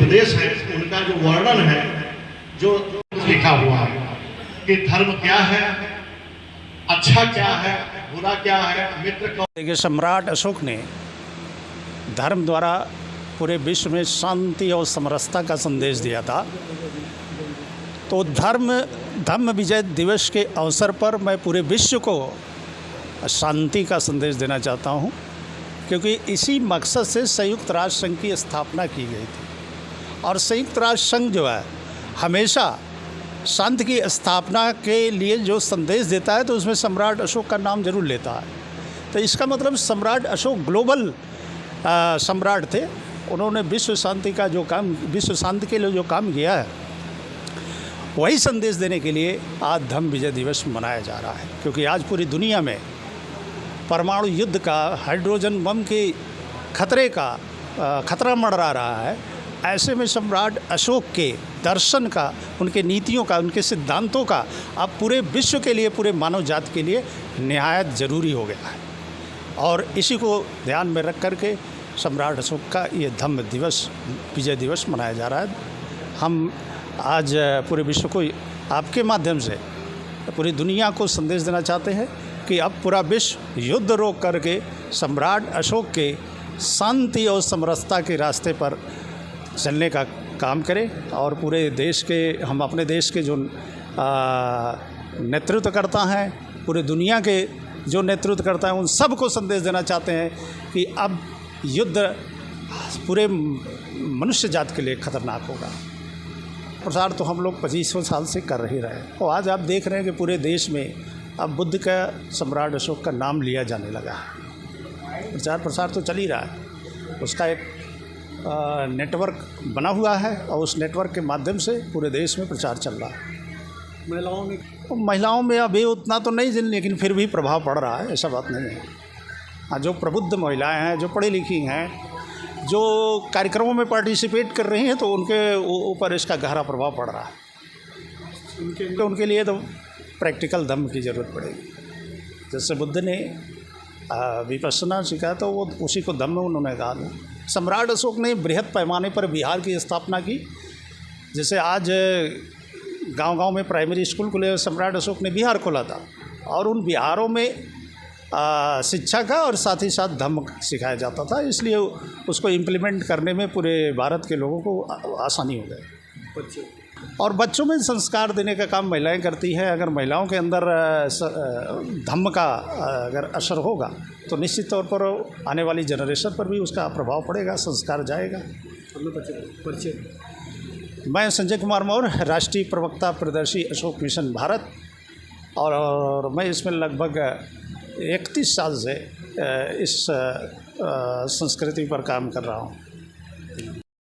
उपदेश है उनका जो वर्णन है, जो लिखा हुआ है कि धर्म क्या है, अच्छा क्या है, बुरा क्या है, मित्र कौन। देखिए, सम्राट अशोक ने धर्म द्वारा पूरे विश्व में शांति और समरसता का संदेश दिया था। तो धम्म विजय दिवस के अवसर पर मैं पूरे विश्व को शांति का संदेश देना चाहता हूँ, क्योंकि इसी मकसद से संयुक्त राष्ट्र संघ की स्थापना की गई थी। और संयुक्त राष्ट्र संघ जो है हमेशा शांति की स्थापना के लिए जो संदेश देता है, तो उसमें सम्राट अशोक का नाम जरूर लेता है। तो इसका मतलब सम्राट अशोक ग्लोबल सम्राट थे। उन्होंने विश्व शांति के लिए जो काम किया है, वही संदेश देने के लिए आज धम्म विजय दिवस मनाया जा रहा है। क्योंकि आज पूरी दुनिया में परमाणु युद्ध का, हाइड्रोजन बम के खतरा मंडरा रहा है। ऐसे में सम्राट अशोक के दर्शन का, उनके नीतियों का, उनके सिद्धांतों का अब पूरे विश्व के लिए, पूरे मानव जाति के लिए निहायत ज़रूरी हो गया है। और इसी को ध्यान में रख करके सम्राट अशोक का ये धम्म विजय दिवस मनाया जा रहा है। हम आज पूरे विश्व को आपके माध्यम से, पूरी दुनिया को संदेश देना चाहते हैं कि अब पूरा विश्व युद्ध रोक करके सम्राट अशोक के शांति और समरसता के रास्ते पर चलने का काम करें। और पूरे देश के, हम अपने देश के जो नेतृत्व करता हैं, पूरे दुनिया के जो नेतृत्व करता है, उन सबको संदेश देना चाहते हैं कि अब युद्ध पूरे मनुष्य जाति के लिए खतरनाक होगा। प्रसार तो हम लोग 2500 साल से कर ही रहे हैं। और आज आप देख रहे हैं कि पूरे देश में अब बुद्ध का, सम्राट अशोक का नाम लिया जाने लगा है। प्रचार प्रसार तो चल ही रहा है। उसका एक नेटवर्क बना हुआ है और उस नेटवर्क के माध्यम से पूरे देश में प्रचार चल रहा है। महिलाओं में अभी उतना तो नहीं, लेकिन फिर भी प्रभाव पड़ रहा है, ऐसा बात नहीं है। हाँ, जो प्रबुद्ध महिलाएं हैं, जो पढ़ी लिखी हैं, जो कार्यक्रमों में पार्टिसिपेट कर रही हैं, तो उनके ऊपर इसका गहरा प्रभाव पड़ रहा है। उनके लिए तो प्रैक्टिकल धम्म की ज़रूरत पड़ेगी। जैसे बुद्ध ने विपश्यना सीखा, तो वो उसी को धम्म उन्होंने कहा। सम्राट अशोक ने बृहद पैमाने पर बिहार की स्थापना की। जैसे आज गांव-गांव में प्राइमरी स्कूल खुले, सम्राट अशोक ने बिहार खोला था। और उन बिहारों में शिक्षा का और साथ ही साथ धम्म सिखाया जाता था। इसलिए उसको इम्प्लीमेंट करने में पूरे भारत के लोगों को आसानी हो गई। और बच्चों में संस्कार देने का काम महिलाएं करती हैं। अगर महिलाओं के अंदर धम्म का अगर असर होगा, तो निश्चित तौर पर आने वाली जनरेशन पर भी उसका प्रभाव पड़ेगा, संस्कार जाएगा। मैं संजय कुमार मौर्य, राष्ट्रीय प्रवक्ता प्रदर्शी अशोक मिशन भारत, और मैं इसमें लगभग 31 साल से इस संस्कृति पर काम कर रहा हूँ।